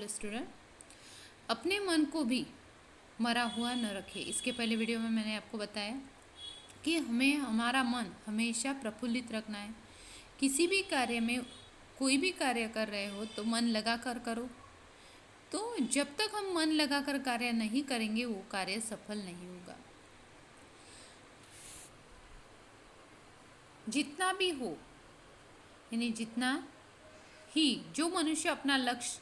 Student, अपने मन को भी मरा हुआ न रखें। इसके पहले वीडियो में मैंने आपको बताया कि हमें हमारा मन हमेशा प्रफुल्लित रखना है। किसी भी कार्य में कोई भी कार्य कर रहे हो तो मन लगा कर करो। तो जब तक हम मन लगा कर कार्य नहीं करेंगे वो कार्य सफल नहीं होगा। जितना भी हो, यानी जितना ही जो मनुष्य अपना लक्ष्य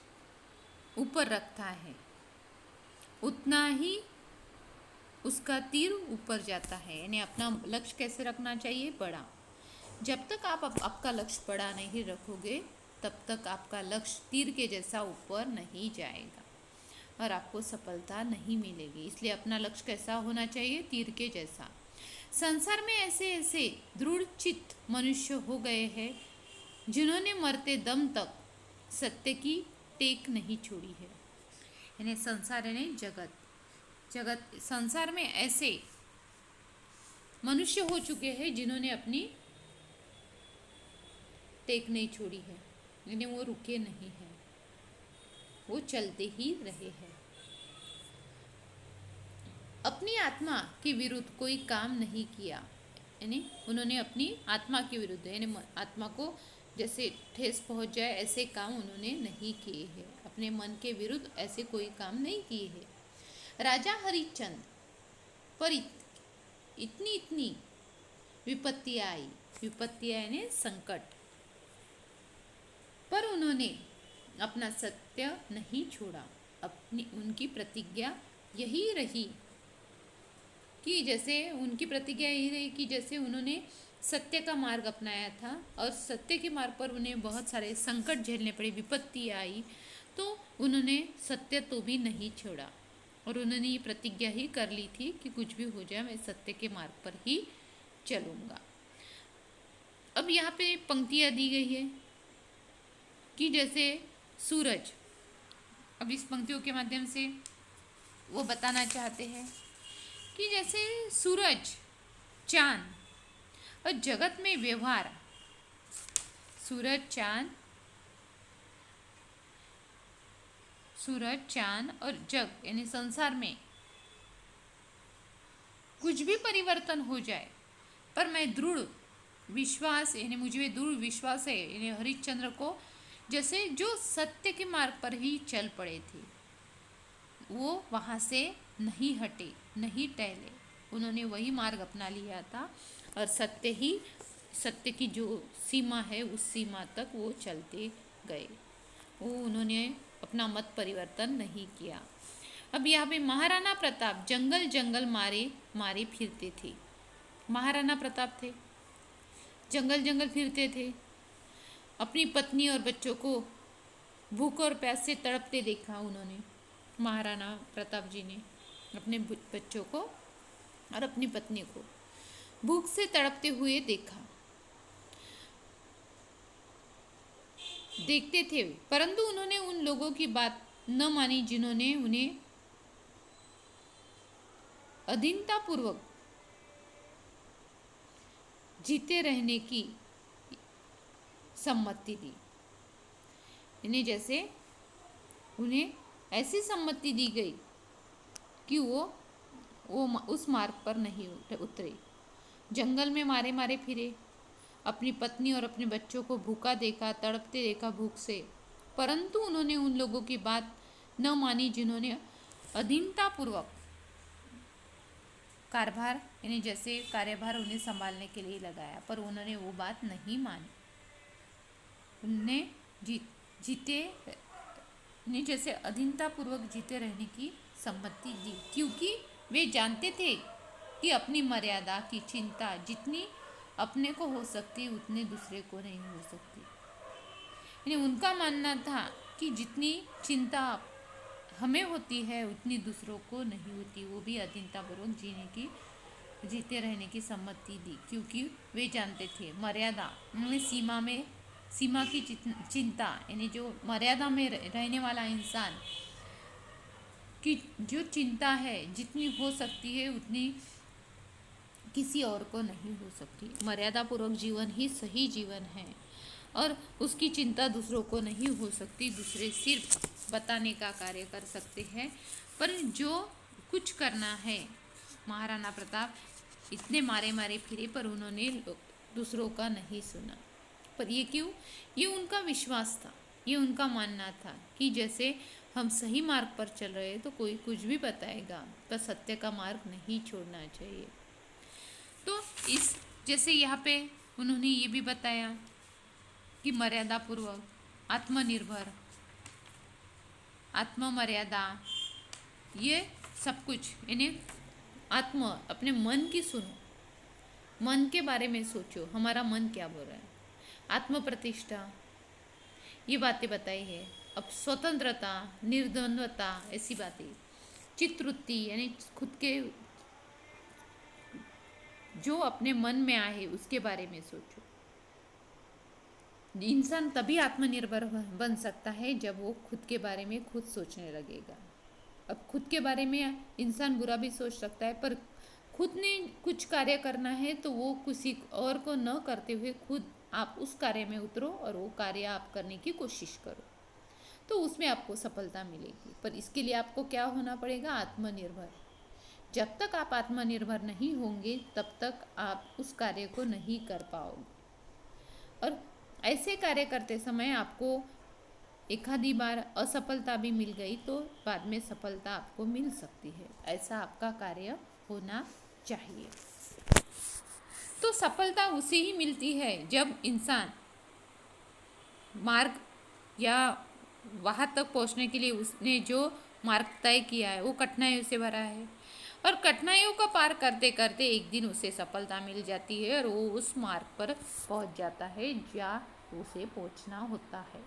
ऊपर रखता है उतना ही उसका तीर ऊपर जाता है। यानी अपना लक्ष्य कैसे रखना चाहिए? बड़ा। जब तक आप आपका लक्ष्य बड़ा नहीं रखोगे तब तक आपका लक्ष्य तीर के जैसा ऊपर नहीं जाएगा और आपको सफलता नहीं मिलेगी। इसलिए अपना लक्ष्य कैसा होना चाहिए? तीर के जैसा। संसार में ऐसे ऐसे दृढ़ चित्त मनुष्य हो गए हैं जिन्होंने मरते दम तक सत्य की टेक नहीं छोड़ी है। यानी संसार यानी जगत संसार में ऐसे मनुष्य हो चुके हैं जिन्होंने अपनी टेक नहीं छोड़ी है, यानी वो रुके नहीं हैं, वो चलते ही रहे हैं। अपनी आत्मा के विरुद्ध कोई काम नहीं किया, यानी उन्होंने अपनी आत्मा के विरुद्ध, यानी आत्मा को जैसे ठेस पहुंच जाए ऐसे काम उन्होंने नहीं किए हैं। अपने मन के विरुद्ध ऐसे कोई काम नहीं किए हैं। राजा हरिश्चंद्र पर इतनी विपत्तियां आई, विपत्तियां यानी संकट, पर उन्होंने अपना सत्य नहीं छोड़ा। उनकी प्रतिज्ञा यही रही कि जैसे उन्होंने सत्य का मार्ग अपनाया था और सत्य के मार्ग पर उन्हें बहुत सारे संकट झेलने पड़े, विपत्ति आई, तो उन्होंने सत्य तो भी नहीं छोड़ा और उन्होंने ये प्रतिज्ञा ही कर ली थी कि कुछ भी हो जाए मैं सत्य के मार्ग पर ही चलूँगा। अब यहाँ पे पंक्तियाँ दी गई है कि जैसे सूरज, अब इस पंक्तियों के माध्यम से वो बताना चाहते हैं कि जैसे सूरज, चांद और जगत में व्यवहार, सूरज चांद और जग यानी संसार में कुछ भी परिवर्तन हो जाए पर मैं दृढ़ विश्वास, यानी मुझे दृढ़ विश्वास है, यानी हरिश्चंद्र को जैसे जो सत्य के मार्ग पर ही चल पड़े थे, वो वहाँ से नहीं हटे, नहीं टहले, उन्होंने वही मार्ग अपना लिया था और सत्य की जो सीमा है उस सीमा तक वो चलते गए। वो उन्होंने अपना मत परिवर्तन नहीं किया। अब यहाँ पे महाराणा प्रताप जंगल जंगल मारे फिरते थे। महाराणा प्रताप थे, जंगल जंगल फिरते थे। अपनी पत्नी और बच्चों को भूख और प्यास से तड़पते देखा उन्होंने। महाराणा प्रताप जी ने अपने बच्चों को और अपनी पत्नी को भूख से तड़पते हुए देखते थे, परंतु उन्होंने उन लोगों की बात न मानी जिन्होंने उन्हें अधीनतापूर्वक जीते रहने की सम्मति दी। यानी जैसे उन्हें ऐसी सम्मति दी गई कि वो उस मार्ग पर नहीं उतरे, जंगल में मारे फिरे, अपनी पत्नी और अपने बच्चों को भूखा देखा, तड़पते देखा भूख से, परंतु उन्होंने उन लोगों की बात न मानी जिन्होंने अधीनतापूर्वक कार्यभार, यानी जैसे कार्यभार उन्हें संभालने के लिए लगाया, पर उन्होंने वो बात नहीं मानी। उन्होंने जीते ने जैसे अधीनतापूर्वक जीते रहने की सम्मति दी, क्योंकि वे जानते थे कि अपनी मर्यादा की चिंता जितनी अपने को हो सकती उतनी दूसरे को नहीं हो सकती। यानी उनका मानना था कि जितनी चिंता हमें होती है उतनी दूसरों को नहीं होती। वो भी अधीनतापूर्वक जीते रहने की सम्मति दी, क्योंकि वे जानते थे मर्यादा में सीमा की चिंता, यानी जो मर्यादा में रहने वाला इंसान की जो चिंता है जितनी हो सकती है उतनी किसी और को नहीं हो सकती। मर्यादापूर्वक जीवन ही सही जीवन है और उसकी चिंता दूसरों को नहीं हो सकती। दूसरे सिर्फ बताने का कार्य कर सकते हैं। पर जो कुछ करना है, महाराणा प्रताप इतने मारे मारे फिरे पर उन्होंने दूसरों का नहीं सुना। पर ये क्यों? ये उनका विश्वास था, ये उनका मानना था कि जैसे हम सही मार्ग पर चल रहे हैं तो कोई कुछ भी बताएगा, पर सत्य का मार्ग नहीं छोड़ना चाहिए। तो इस जैसे यहाँ पे उन्होंने ये भी बताया कि मर्यादा पूर्वक, आत्मनिर्भर, आत्ममर्यादा, ये सब कुछ यानी अपने मन की सुनो, मन के बारे में सोचो, हमारा मन क्या बोल रहा है। आत्म प्रतिष्ठा, ये बातें बताई है। अब स्वतंत्रता, निर्द्वंद्वता, ऐसी बातें। चित्तवृत्ति यानी खुद के जो अपने मन में आए उसके बारे में सोचो। इंसान तभी आत्मनिर्भर बन सकता है जब वो खुद के बारे में खुद सोचने लगेगा। अब खुद के बारे में इंसान बुरा भी सोच सकता है, पर खुद ने कुछ कार्य करना है तो वो किसी और को न करते हुए खुद आप उस कार्य में उतरो और वो कार्य आप करने की कोशिश करो, तो उसमें आपको सफलता मिलेगी। पर इसके लिए आपको क्या होना पड़ेगा? आत्मनिर्भर। जब तक आप आत्मनिर्भर नहीं होंगे तब तक आप उस कार्य को नहीं कर पाओगे। और ऐसे कार्य करते समय आपको एक आधी बार असफलता भी मिल गई तो बाद में सफलता आपको मिल सकती है। ऐसा आपका कार्य होना चाहिए। तो सफलता उसे ही मिलती है जब इंसान मार्ग या वहाँ तक पहुँचने के लिए उसने जो मार्ग तय किया है वो कठिनाइयों से भरा है, और कठिनाइयों का पार करते करते एक दिन उसे सफलता मिल जाती है और वो उस मार्ग पर पहुँच जाता है जहाँ उसे पहुँचना होता है।